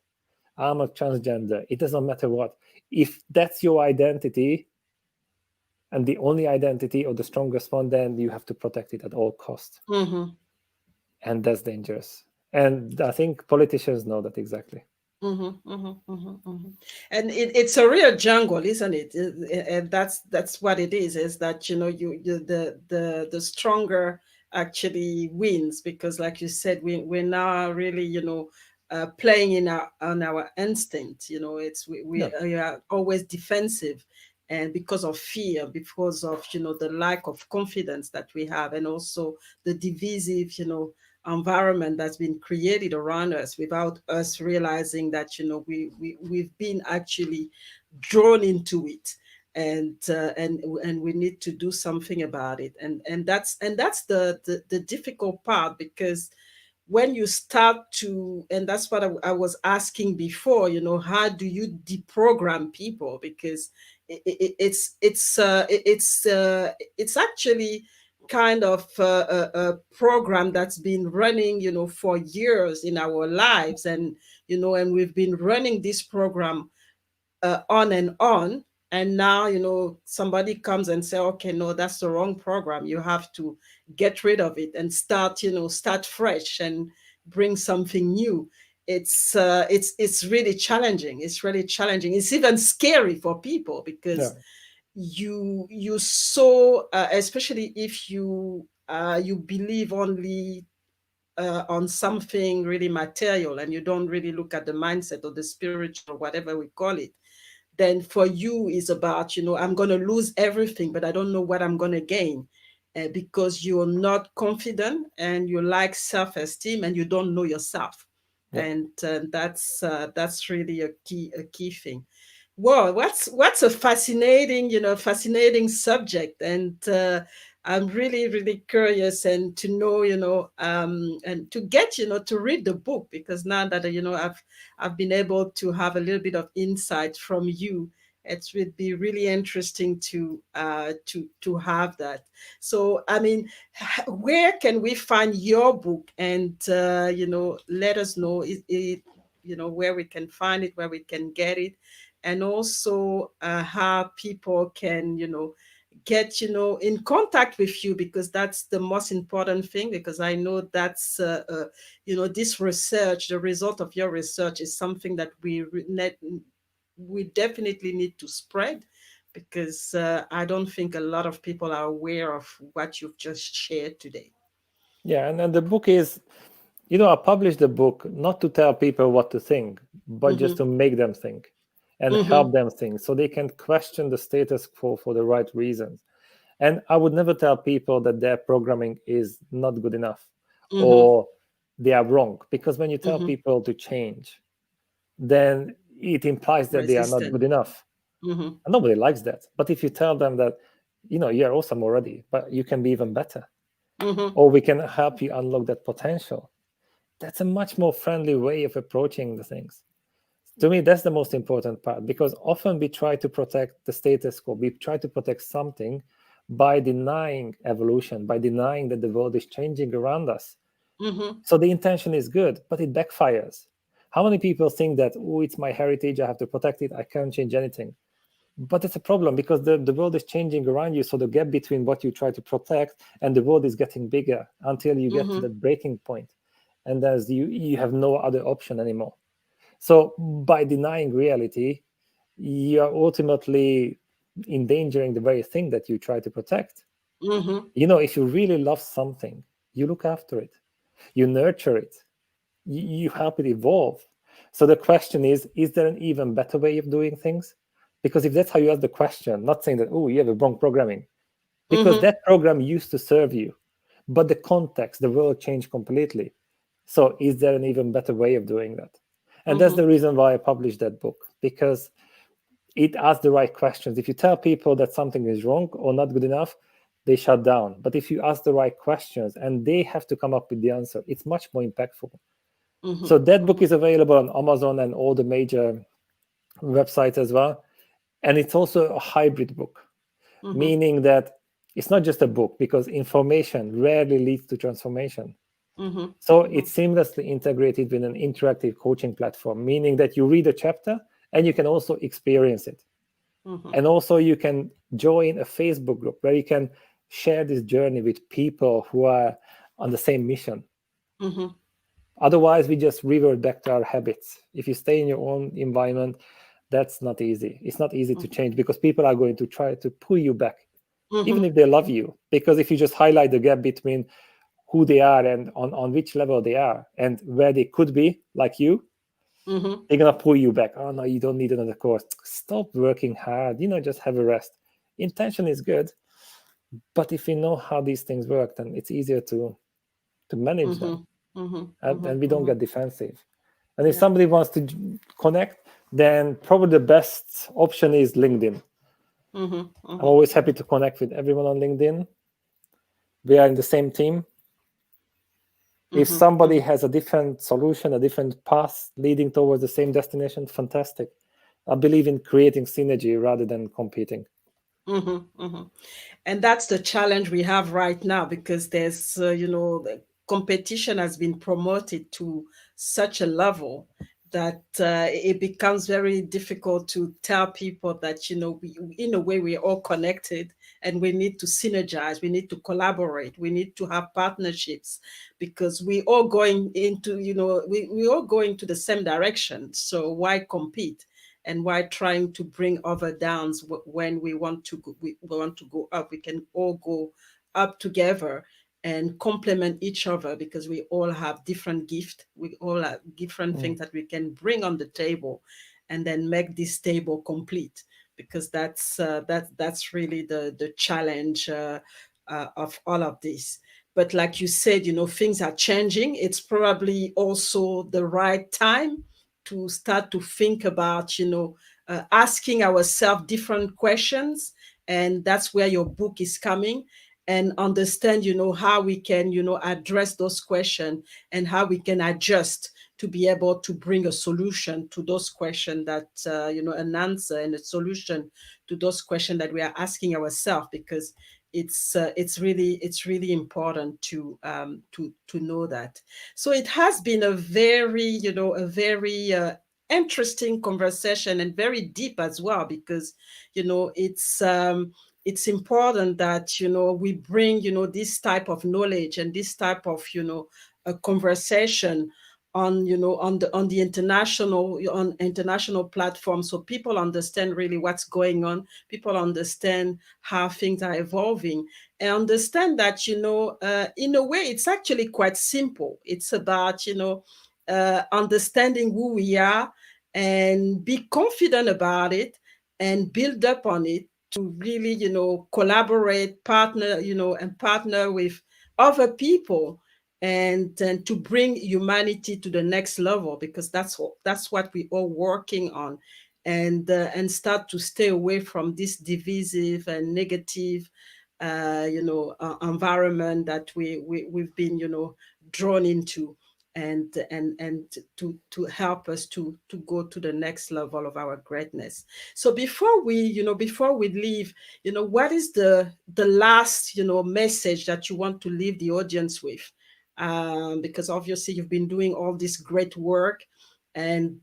I'm a transgender, it doesn't matter what. If that's your identity and the only identity or the strongest one, then you have to protect it at all costs.
Mm-hmm.
And that's dangerous. And I think politicians know that exactly.
Mm-hmm, mm-hmm, mm-hmm, mm-hmm. And it's a real jungle, isn't it? And that's what it is that you the stronger actually wins, because like you said, we're now really playing in our on our instinct. It's
Yeah.
we are always defensive, and because of fear, because of the lack of confidence that we have, and also the divisive environment that's been created around us without us realizing that we've been actually drawn into it, and we need to do something about it, and that's the difficult part, because when you start to, and that's what I was asking before, how do you deprogram people? Because it's actually kind of a program that's been running for years in our lives, and we've been running this program on and on. And now somebody comes and say, okay, no, that's the wrong program, you have to get rid of it and start fresh and bring something new. It's really challenging. It's even scary for people,
Yeah.
because you so especially if you believe only on something really material, and you don't really look at the mindset or the spiritual, whatever we call it. Then for you is about, I'm going to lose everything, but I don't know what I'm going to gain, because you're not confident, and you lack self-esteem, and you don't know yourself.
Yeah.
And that's really a key thing. Well, what's a fascinating subject, and I'm really really curious, and to know, and to get, to read the book, because now that I've been able to have a little bit of insight from you. It would be really interesting to have that. So, I mean, where can we find your book? And let us know where we can find it, where we can get it, and also how people can get in contact with you, because that's the most important thing, because I know that's this research, the result of your research, is something that we definitely need to spread, because I don't think a lot of people are aware of what you've just shared today.
Yeah. And the book is, I published the book not to tell people what to think, but just
Mm-hmm.
to make them think and
Mm-hmm.
help them think so they can question the status quo for the right reasons. And I would never tell people that their programming is not good enough
Mm-hmm.
or they are wrong, because when you tell
Mm-hmm.
people to change, then it implies that they are not
Resistant.
good enough.
Mm-hmm.
And nobody likes that. But if you tell them that, you're awesome already, but you can be even better,
Mm-hmm.
or we can help you unlock that potential, that's a much more friendly way of approaching the things. To me, that's the most important part, because often we try to protect the status quo. We try to protect something by denying evolution, by denying that the world is changing around us.
Mm-hmm.
So the intention is good, but it backfires. How many people think that, oh, it's my heritage, I have to protect it, I can't change anything? But it's a problem, because the world is changing around you. So the gap between what you try to protect and the world is getting bigger until you get to
Mm-hmm.
that breaking point. And as you have no other option anymore. So by denying reality, you are ultimately endangering the very thing that you try to protect.
Mm-hmm.
If you really love something, you look after it, you nurture it, you help it evolve. So the question is there an even better way of doing things? Because if that's how you ask the question, not saying that, oh, you have a wrong programming, because
Mm-hmm.
that program used to serve you, but the context, the world changed completely. So is there an even better way of doing that? And that's
Mm-hmm.
the reason why I published that book, because it asks the right questions. If you tell people that something is wrong or not good enough, they shut down. But if you ask the right questions and they have to come up with the answer, it's much more impactful.
Mm-hmm.
So that book
Mm-hmm.
is available on Amazon and all the major website as well. And it's also a hybrid book, meaning that it's not just a book, because information rarely leads to transformation. So it's seamlessly integrated with an interactive coaching platform, meaning that you read a chapter and you can also experience it. And also you can join a Facebook group where you can share this journey with people who are on the same mission. Otherwise, we just revert back to our habits. If you stay in your own environment, that's not easy. It's not easy to change, because people are going to try to pull you back, even if they love you. Because if you just highlight the gap between who they are and on which level they are and where they could be, like you, they're going to pull you back. Oh, no, you don't need another course. Stop working hard. Just have a rest. Intention is good. But if you know how these things work, then it's easier to manage them. And we don't get defensive. And if somebody wants to connect, then probably the best option is LinkedIn. I'm always happy to connect with everyone on LinkedIn. We are in the same team. If somebody has a different solution, a different path leading towards the same destination, fantastic. I believe in creating synergy rather than competing.
And that's the challenge we have right now, because there's, the competition has been promoted to such a level that it becomes very difficult to tell people that, we, in a way, we're all connected and we need to synergize, we need to collaborate, we need to have partnerships, because we all going into, we all going to the same direction. So why compete? And why trying to bring other downs when we want to go up? We can all go up together and complement each other, because we all have different gifts. We all have different things that we can bring on the table, and then make this table complete. Because that's really the challenge of all of this. But like you said, things are changing. It's probably also the right time to start to think about, asking ourselves different questions. And that's where your book is coming, and understand, how we can, address those questions, and how we can adjust to be able to bring a solution to those questions that, an answer and a solution to those questions that we are asking ourselves. Because it's really important to know that. So it has been a very interesting conversation, and very deep as well, because it's important that we bring this type of knowledge and this type of a conversation on the international platform, so people understand really what's going on, people understand how things are evolving, and understand that in a way it's actually quite simple. It's about understanding who we are, and be confident about it, and build up on it, to really collaborate, partner, and partner with other people, and to bring humanity to the next level, because that's what we are working on. And start to stay away from this divisive and negative environment that we've been drawn into, and to help us to go to the next level of our greatness. So before we leave, what is the last message that you want to leave the audience with? Because obviously you've been doing all this great work, and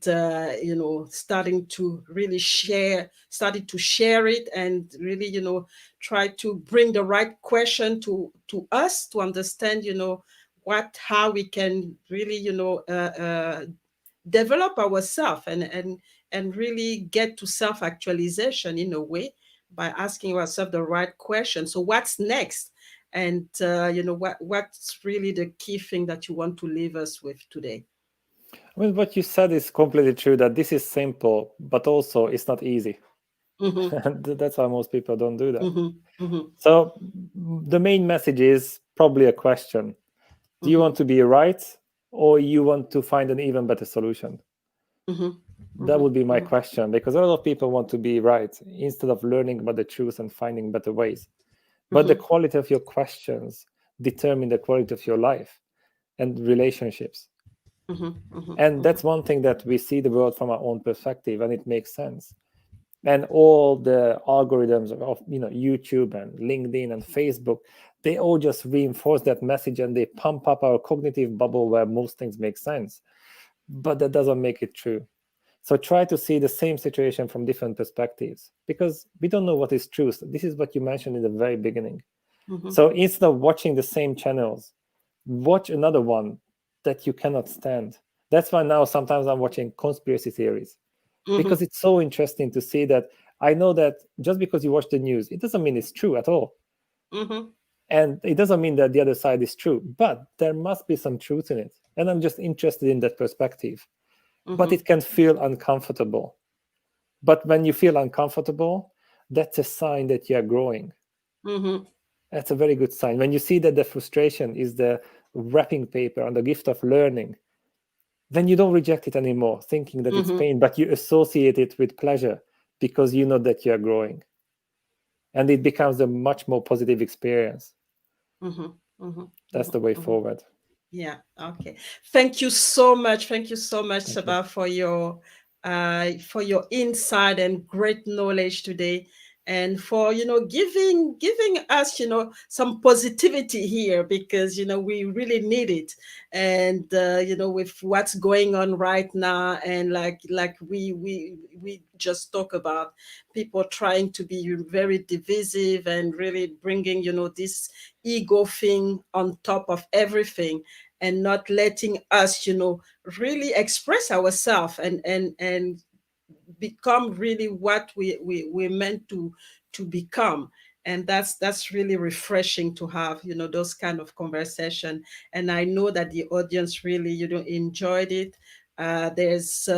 starting to share it, and really try to bring the right question to us, to understand how we can really develop ourselves, and really get to self-actualization in a way, by asking ourselves the right question. So what's next? And what's really the key thing that you want to leave us with today?
I mean, what you said is completely true, that this is simple, but also it's not easy. And that's why most people don't do that. So the main message is probably a question. Do you want to be right, or you want to find an even better solution? That would be my question, because a lot of people want to be right instead of learning about the truth and finding better ways. But the quality of your questions determine the quality of your life and relationships.
Mm-hmm.
And
Mm-hmm.
that's one thing, that we see the world from our own perspective, and it makes sense. And all the algorithms of YouTube and LinkedIn and Facebook, they all just reinforce that message, and they pump up our cognitive bubble where most things make sense, but that doesn't make it true. So try to see the same situation from different perspectives, because we don't know what is true. So this is what you mentioned in the very beginning.
Mm-hmm.
So instead of watching the same channels, watch another one that you cannot stand. That's why now sometimes I'm watching conspiracy theories,
Mm-hmm.
because it's so interesting to see that. I know that just because you watch the news, it doesn't mean it's true at all.
Mm-hmm.
And it doesn't mean that the other side is true, but there must be some truth in it. And I'm just interested in that perspective. But
Mm-hmm.
it can feel uncomfortable. But when you feel uncomfortable, that's a sign that you are growing.
Mm-hmm.
That's a very good sign. When you see that the frustration is the wrapping paper and the gift of learning, then you don't reject it anymore, thinking that it's
Mm-hmm.
pain, but you associate it with pleasure, because you know that you are growing. And it becomes a much more positive experience.
Mm-hmm. Mm-hmm.
That's the way
Mm-hmm.
forward.
Yeah. Okay. Thank you so much. Thank you so much,
Thank you.
Sabah, for your insight and great knowledge today, and for giving us some positivity here, because we really need it. And with what's going on right now, and like we just talk about people trying to be very divisive and really bringing this ego thing on top of everything, and not letting us really express ourselves, and become really what we're meant to become. And that's really refreshing to have those kind of conversation. And I know that the audience really enjoyed it. There's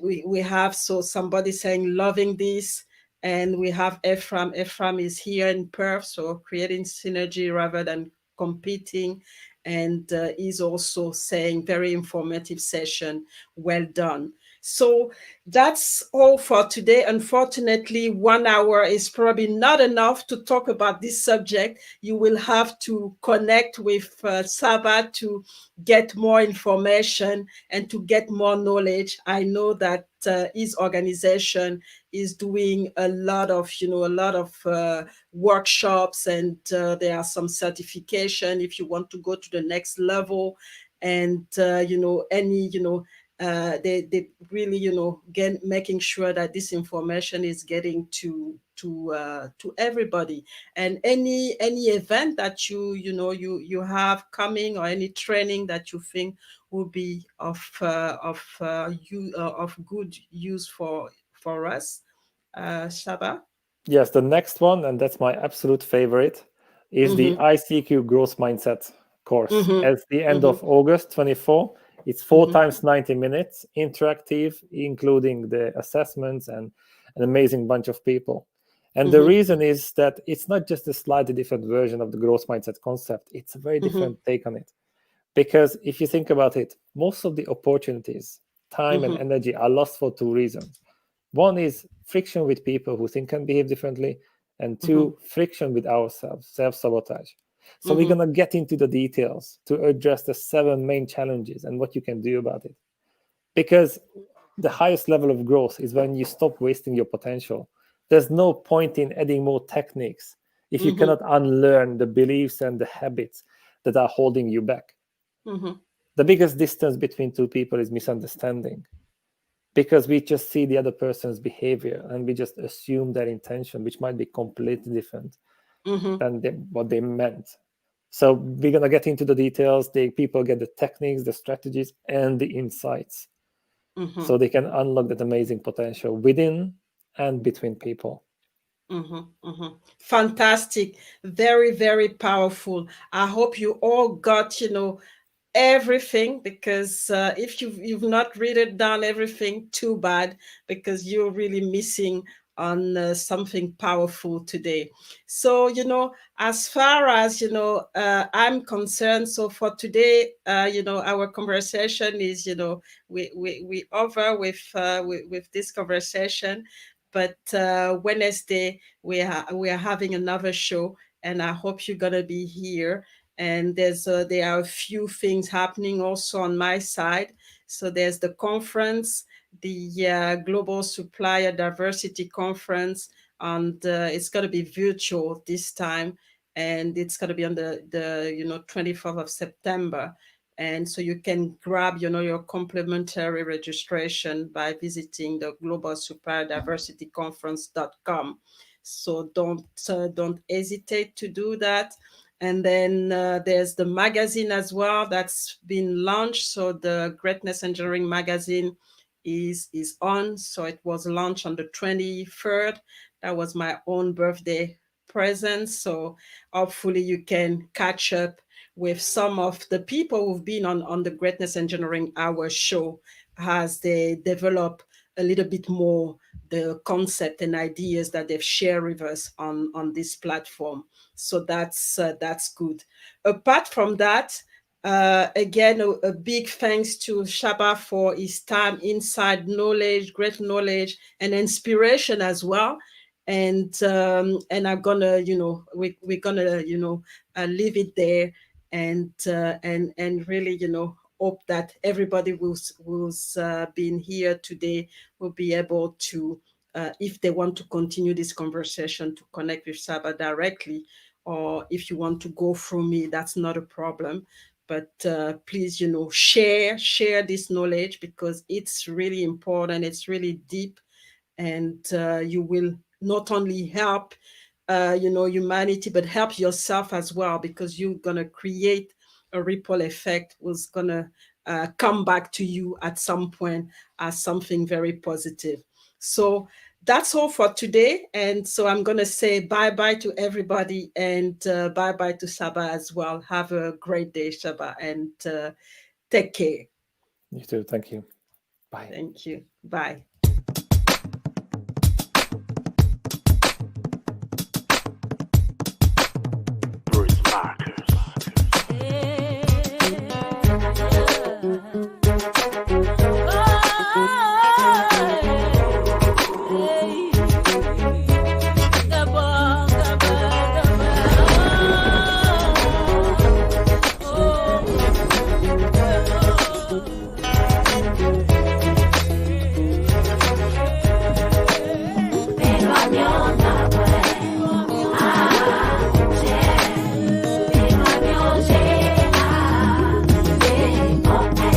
we have so somebody saying loving this. And we have Ephraim is here in Perth, so creating synergy rather than competing. And is also saying very informative session, well done. So that's all for today. Unfortunately, 1 hour is probably not enough to talk about this subject. You will have to connect with Saba to get more information and to get more knowledge. I know that his organization is doing a lot of workshops, and there are some certification if you want to go to the next level. And any they really get making sure that this information is getting to everybody. And any event that you have coming, or any training that you think will be of good use for us, Shaba.
Yes, the next one, and that's my absolute favorite, is the
Mm-hmm.
ICQ Growth Mindset course.
Mm-hmm.
At the end
Mm-hmm.
of August 24, it's four
Mm-hmm.
times 90 minutes, interactive, including the assessments and an amazing bunch of people. And the
Mm-hmm.
reason is that it's not just a slightly different version of the growth mindset concept, it's a very
Mm-hmm.
different take on it. Because if you think about it, most of the opportunities, time, and
Mm-hmm.
energy are lost for two reasons. One is friction with people who think and behave differently, and
Mm-hmm.
two, friction with ourselves, self sabotage. So, we're
Mm-hmm.
going to get into the details to address the 7 main challenges and what you can do about it. Because the highest level of growth is when you stop wasting your potential. There's no point in adding more techniques if you
Mm-hmm.
cannot unlearn the beliefs and the habits that are holding you back.
Mm-hmm.
The biggest distance between two people is misunderstanding, because we just see the other person's behavior and we just assume their intention, which might be completely different
Mm-hmm.
than what they meant. So we're going to get into the details. The people get the techniques, the strategies, and the insights,
Mm-hmm.
so they can unlock that amazing potential within and between people.
Mm-hmm. Mm-hmm. Fantastic. Very, very powerful. I hope you all got everything, because if you've not read it down everything, too bad, because you're really missing on something powerful today. So as far as I'm concerned, so for today, our conversation is we over with this conversation. But Wednesday we are having another show, and I hope you're gonna be here. And there are a few things happening also on my side. So there's the conference, the Global Supplier Diversity Conference, and it's going to be virtual this time, and it's going to be on the 24th of September. And so you can grab your complimentary registration by visiting the Global Supplier Diversity Conference.com. So don't hesitate to do that. And then there's the magazine as well that's been launched. So the Greatness Engineering magazine is on. So it was launched on the 23rd. That was my own birthday present. So hopefully you can catch up with some of the people who've been on the Greatness Engineering Hour show as they develop a little bit more the concept and ideas that they've shared with us on this platform. So that's good. Apart from that, again, a big thanks to Csaba for his time, inside knowledge, great knowledge, and inspiration as well. And I'm gonna, we're gonna, leave it there, and really, hope that everybody who's been here today will be able to, if they want to continue this conversation, to connect with Csaba directly, or if you want to go through me, that's not a problem. But please, share this knowledge, because it's really important. It's really deep, and you will not only help humanity, but help yourself as well, because you're gonna create a ripple effect was gonna come back to you at some point as something very positive. So that's all for today, and so I'm gonna say bye to everybody, and bye to Csaba as well. Have a great day, Csaba, and take care.
You too. Thank you. Bye.
Thank you. Bye.